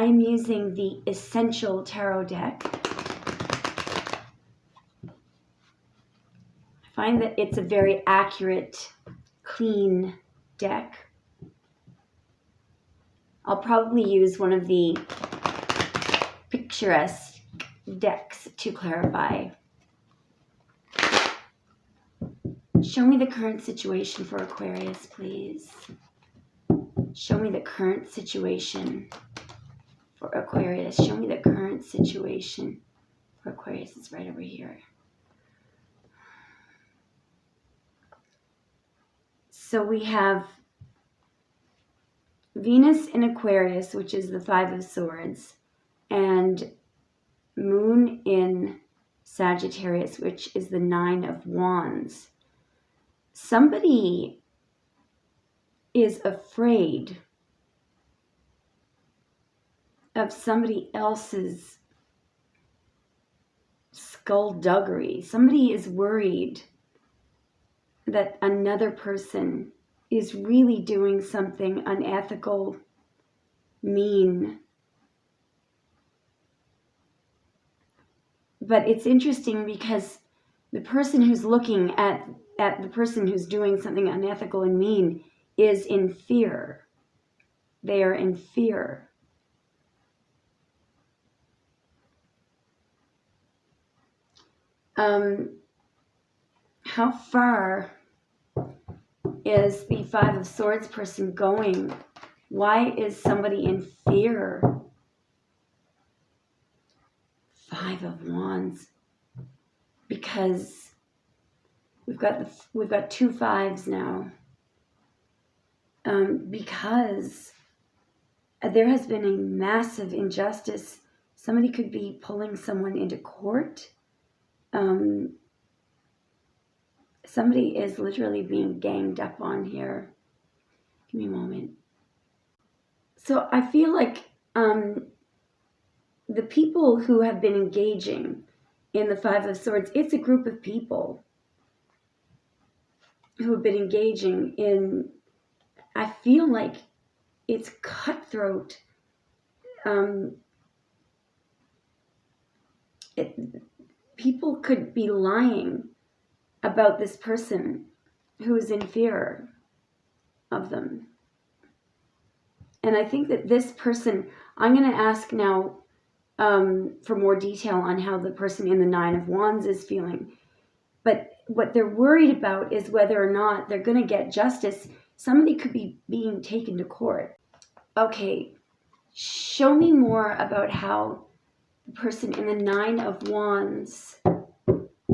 I'm using the Essential Tarot deck. I find that it's a very accurate, clean deck. I'll probably use one of the picturesque decks to clarify. Show me the current situation for Aquarius, please. Show me the current situation for Aquarius. Show me the current situation for Aquarius. It's right over here. So we have Venus in Aquarius, which is the Five of Swords, and Moon in Sagittarius, which is the Nine of Wands. Somebody is afraid of somebody else's skullduggery. Somebody is worried that another person is really doing something unethical, mean. But it's interesting because the person who's looking at the person who's doing something unethical and mean is in fear. They are in fear. How far is the Five of Swords person going? Why is somebody in fear? Five of Wands. Because we've got two fives now. Because there has been a massive injustice. Somebody could be pulling someone into court. Somebody is literally being ganged up on here. Give me a moment. So I feel like the people who have been engaging in the Five of Swords, it's a group of people who have been engaging in, I feel like it's cutthroat. People could be lying about this person who is in fear of them. And I think that this person, I'm going to ask now for more detail on how the person in the Nine of Wands is feeling. But what they're worried about is whether or not they're going to get justice. Somebody could be being taken to court. Okay, show me more about how the person in the Nine of Wands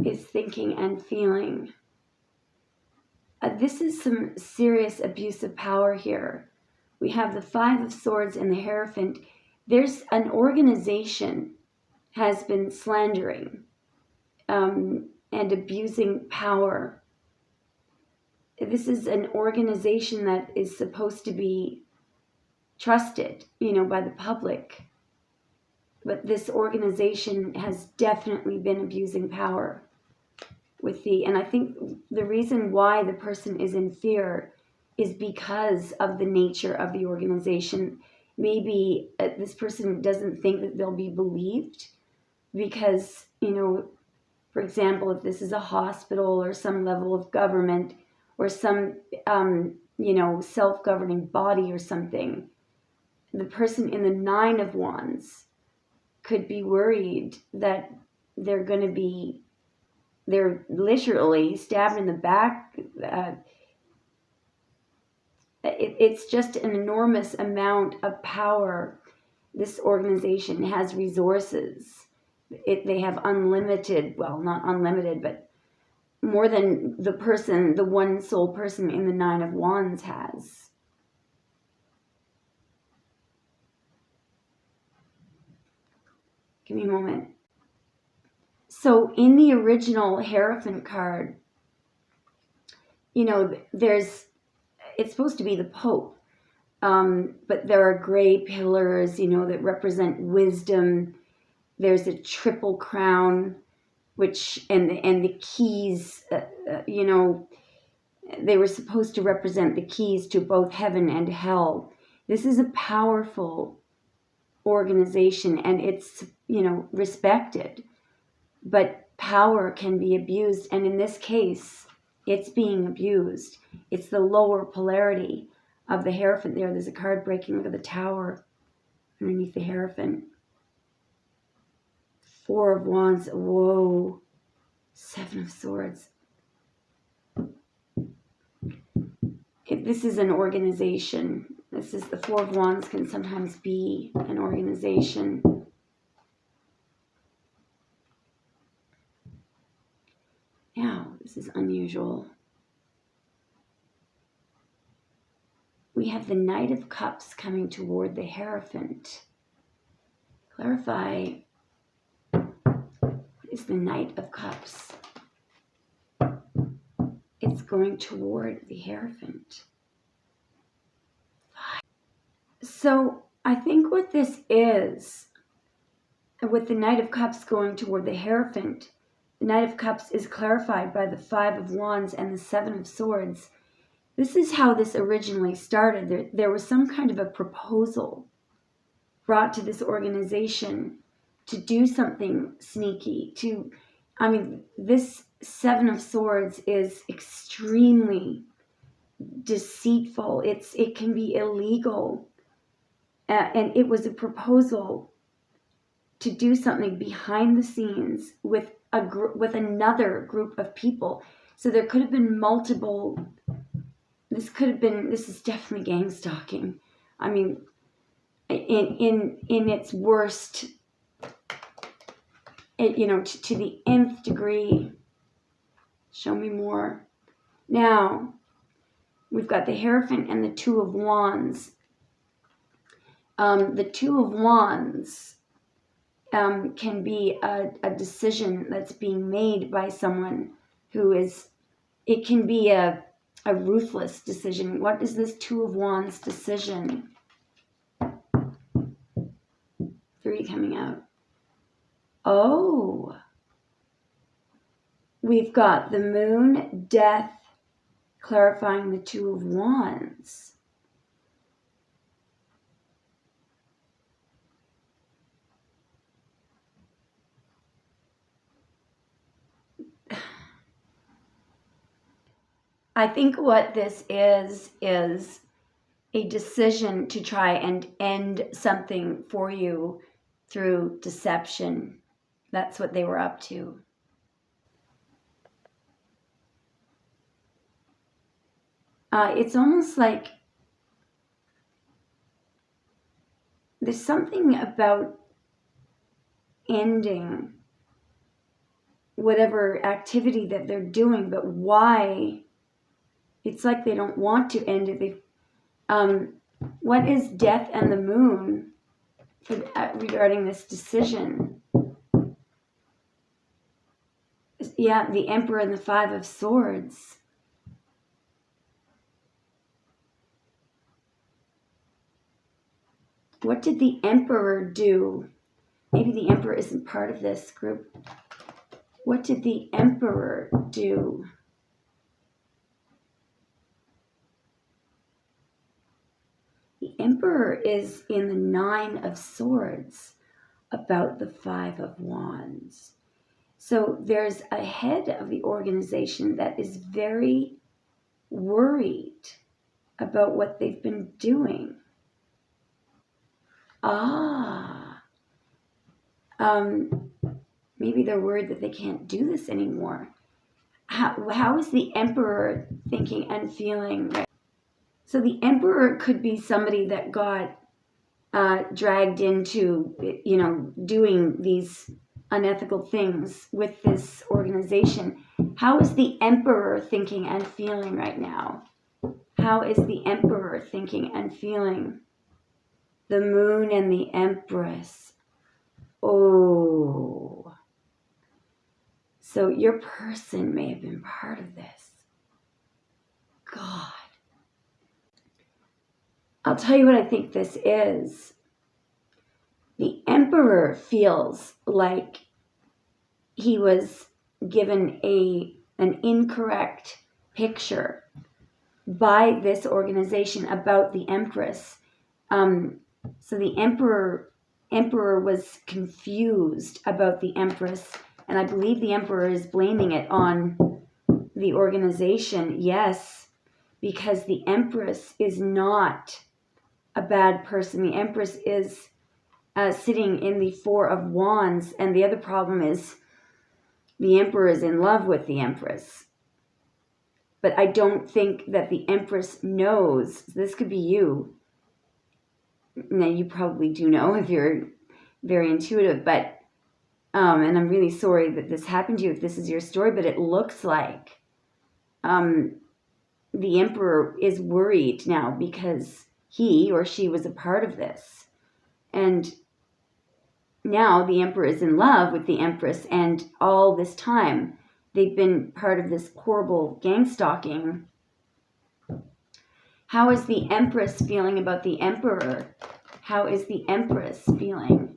is thinking and feeling. This is some serious abuse of power here. We have the Five of Swords and the Hierophant. There's an organization has been slandering and abusing power. This is an organization that is supposed to be trusted, by the public. But this organization has definitely been abusing power and I think the reason why the person is in fear is because of the nature of the organization. Maybe this person doesn't think that they'll be believed because, for example, if this is a hospital or some level of government or some, self-governing body or something, the person in the Nine of Wands could be worried that they're literally stabbed in the back. It's just an enormous amount of power. This organization has resources. They have unlimited, well, not unlimited, but more than the one sole person in the Nine of Wands has. Give me a moment. So in the original Hierophant card, it's supposed to be the Pope, but there are gray pillars, that represent wisdom. There's a triple crown, and the keys, they were supposed to represent the keys to both heaven and hell. This is a powerful organization and it's, respected. But power can be abused. And in this case, it's being abused. It's the lower polarity of the Hierophant there. There's a card breaking. Look at the Tower underneath the Hierophant. Four of Wands. Whoa. Seven of Swords. This is an organization. This is the Four of Wands can sometimes be an organization. Now, this is unusual. We have the Knight of Cups coming toward the Hierophant. Clarify, what is the Knight of Cups? It's going toward the Hierophant. So I think what this is, with the Knight of Cups going toward the Hierophant, the Knight of Cups is clarified by the Five of Wands and the Seven of Swords. This is how this originally started. There was some kind of a proposal brought to this organization to do something sneaky. This Seven of Swords is extremely deceitful. It can be illegal. And it was a proposal to do something behind the scenes with another group of people. So there could have been multiple. This is definitely gang stalking. In its worst, to the nth degree. Show me more. Now, we've got the Hierophant and the Two of Wands. The Two of Wands can be a decision that's being made by someone who is, it can be a ruthless decision. What is this Two of Wands decision? Three coming out. Oh, we've got the Moon, Death, clarifying the Two of Wands. I think what this is a decision to try and end something for you through deception. That's what they were up to. It's almost like there's something about ending whatever activity that they're doing, but why? It's like they don't want to end it. What is Death and the Moon regarding this decision? Yeah, the Emperor and the Five of Swords. What did the Emperor do? Maybe the Emperor isn't part of this group. What did the Emperor do? The Emperor is in the Nine of Swords, about the Five of Wands. So there's a head of the organization that is very worried about what they've been doing. Maybe they're worried that they can't do this anymore. How is the Emperor thinking and feeling? So the Emperor could be somebody that got dragged into, doing these unethical things with this organization. How is the Emperor thinking and feeling right now? How is the Emperor thinking and feeling? The Moon and the Empress. Oh. So your person may have been part of this. God. I'll tell you what I think this is. The Emperor feels like he was given an incorrect picture by this organization about the Empress. So the Emperor Emperor was confused about the Empress, and I believe the Emperor is blaming it on the organization. Yes, because the Empress is not a bad person. The Empress is sitting in the Four of Wands, and the other problem is the Emperor is in love with the Empress. But I don't think that the Empress knows. This could be you. Now, you probably do know if you're very intuitive, but, and I'm really sorry that this happened to you if this is your story, but it looks like the Emperor is worried now because he or she was a part of this. And now the Emperor is in love with the Empress, and all this time they've been part of this horrible gang stalking. How is the Empress feeling about the Emperor? How is the Empress feeling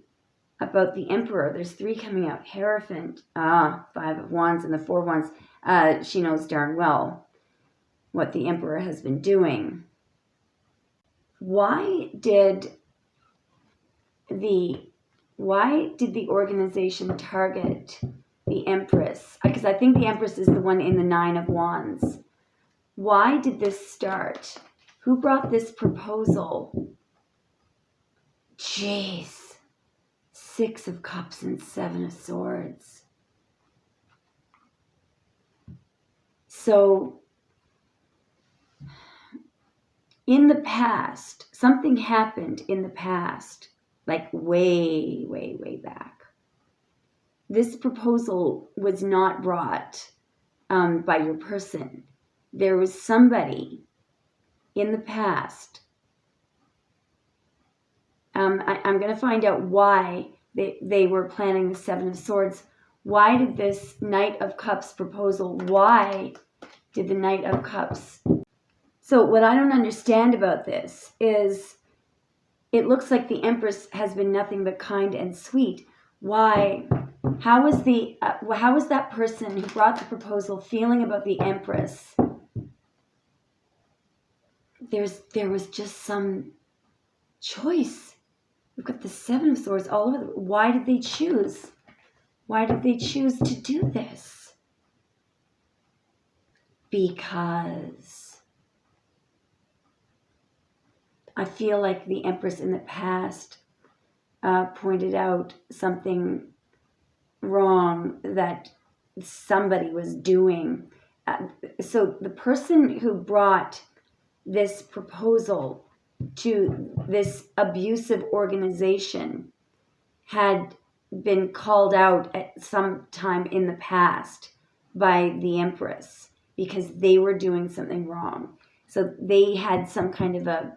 about the Emperor? There's 3 coming out. Hierophant. 5 of Wands and the 4 of Wands. She knows darn well what the Emperor has been doing. Why did the organization target the Empress? Because I think the Empress is the one in the 9 of Wands. Why did this start? Who brought this proposal? Jeez. 6 of Cups and 7 of Swords. So, in the past, something happened in the past, like way, way, way back. This proposal was not brought by your person. There was somebody in the past. I'm going to find out why they were planning the 7 of Swords. Why did this Knight of Cups proposal, why did the Knight of Cups? So what I don't understand about this is it looks like the Empress has been nothing but kind and sweet. Why? How is that person who brought the proposal feeling about the Empress? There was just some choice. We've got the 7 of Swords all over. Why did they choose? Why did they choose to do this? Because I feel like the Empress in the past pointed out something wrong that somebody was doing. So the person who brought this proposal to this abusive organization had been called out at some time in the past by the Empress because they were doing something wrong. So they had some kind of a,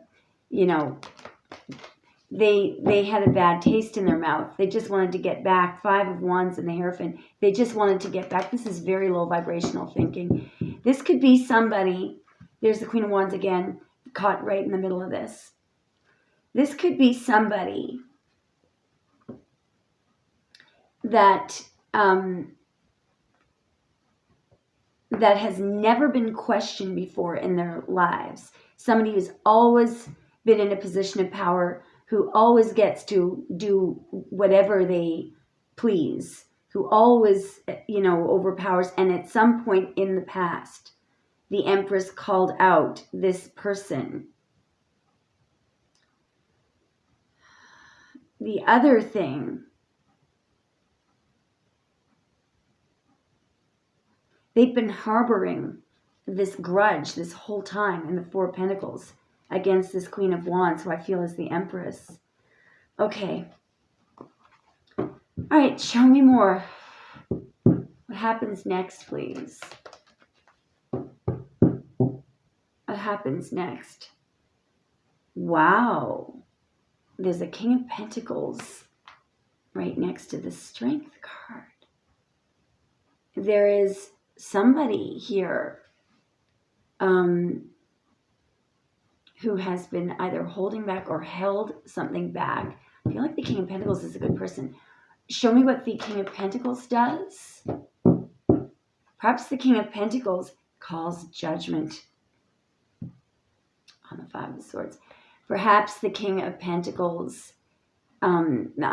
they had a bad taste in their mouth. They just wanted to get back. 5 of Wands and the Hierophant. They just wanted to get back. This is very low vibrational thinking. This could be somebody. There's the Queen of Wands again, caught right in the middle of this. This could be somebody that that has never been questioned before in their lives. Somebody who's always been in a position of power, who always gets to do whatever they please, who always, overpowers. And at some point in the past, the Empress called out this person. The other thing, they've been harboring this grudge this whole time in the 4 of Pentacles against this Queen of Wands, who I feel is the Empress. Okay. All right, show me more. What happens next, please? What happens next? Wow. There's a King of Pentacles right next to the Strength card. There is somebody here who has been either holding back or held something back. I feel like the King of Pentacles is a good person. Show me what the King of Pentacles does. Perhaps the King of Pentacles calls judgment on the 5 of Swords. Perhaps the King of Pentacles I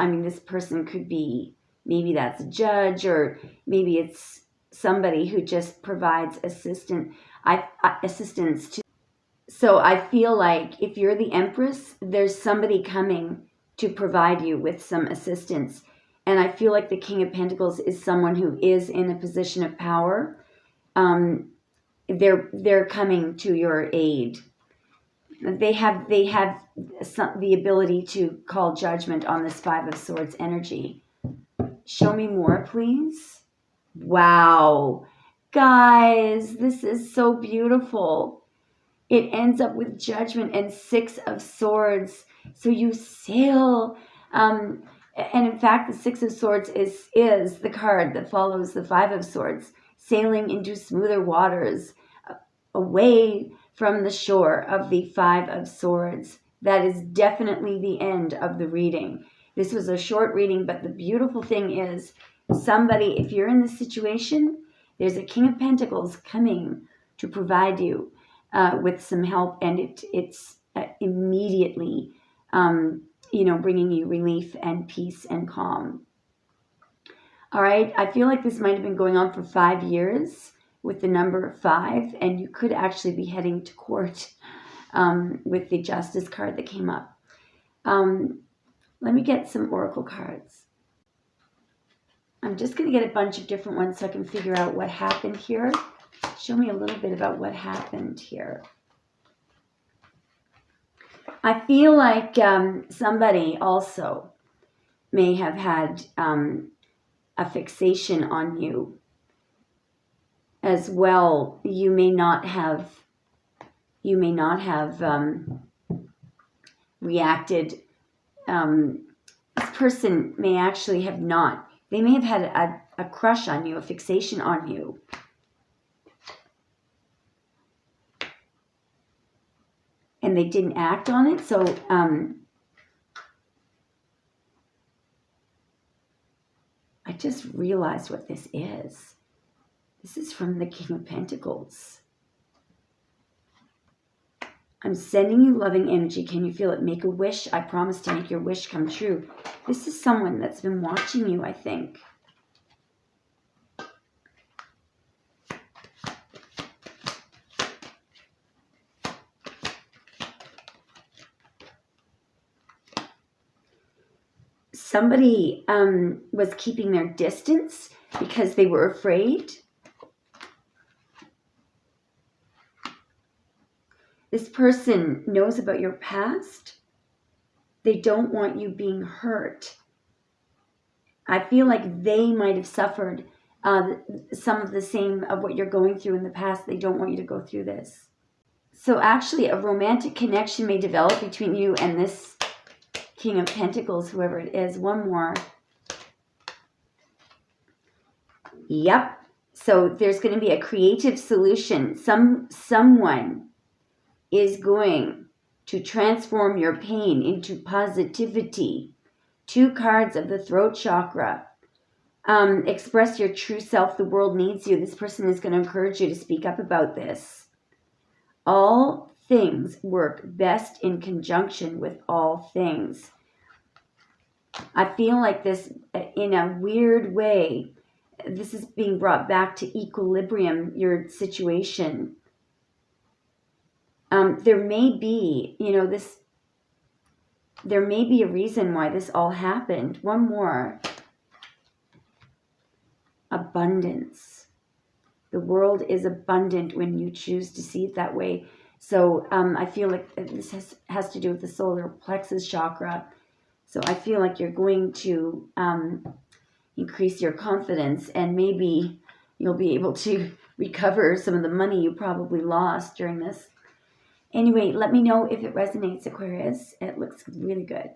mean, this person could be, maybe that's a judge, or maybe it's somebody who just provides assistance to. So I feel like if you're the Empress, there's somebody coming to provide you with some assistance. And I feel like the King of Pentacles is someone who is in a position of power. They're coming to your aid. They have the ability to call judgment on this Five of Swords energy. Show me more, please. Wow. Guys, this is so beautiful. It ends up with judgment and Six of Swords. So you sail. And in fact, the Six of Swords is the card that follows the Five of Swords. Sailing into smoother waters, away from the shore of the Five of Swords. That is definitely the end of the reading. This was a short reading, but the beautiful thing is, somebody, if you're in this situation, there's a King of Pentacles coming to provide you with some help, and it's immediately, bringing you relief and peace and calm. All right, I feel like this might have been going on for 5 years with the number 5, and you could actually be heading to court with the Justice card that came up. Let me get some oracle cards. I'm just going to get a bunch of different ones so I can figure out what happened here. Show me a little bit about what happened here. I feel like somebody also may have had a fixation on you as well. You may not have reacted. This person may actually have not. They may have had a crush on you, a fixation on you. And they didn't act on it. So I just realized what this is. This is from the King of Pentacles. I'm sending you loving energy. Can you feel it? Make a wish. I promise to make your wish come true. This is someone that's been watching you, I think. Somebody was keeping their distance because they were afraid. This person knows about your past. They don't want you being hurt. I feel like they might have suffered some of the same of what you're going through in the past. They don't want you to go through this. So actually a romantic connection may develop between you and this King of Pentacles, whoever it is. One more. Yep. So there's going to be a creative solution. Someone is going to transform your pain into positivity. 2 cards of the throat chakra. Express your true self. The world needs you. This person is going to encourage you to speak up about this. All things work best in conjunction with all things. I feel like this, in a weird way, this is being brought back to equilibrium, your situation. There may be, there may be a reason why this all happened. One more. Abundance. The world is abundant when you choose to see it that way. So I feel like this has to do with the solar plexus chakra. So I feel like you're going to increase your confidence, and maybe you'll be able to recover some of the money you probably lost during this. Anyway, let me know if it resonates, Aquarius. It looks really good.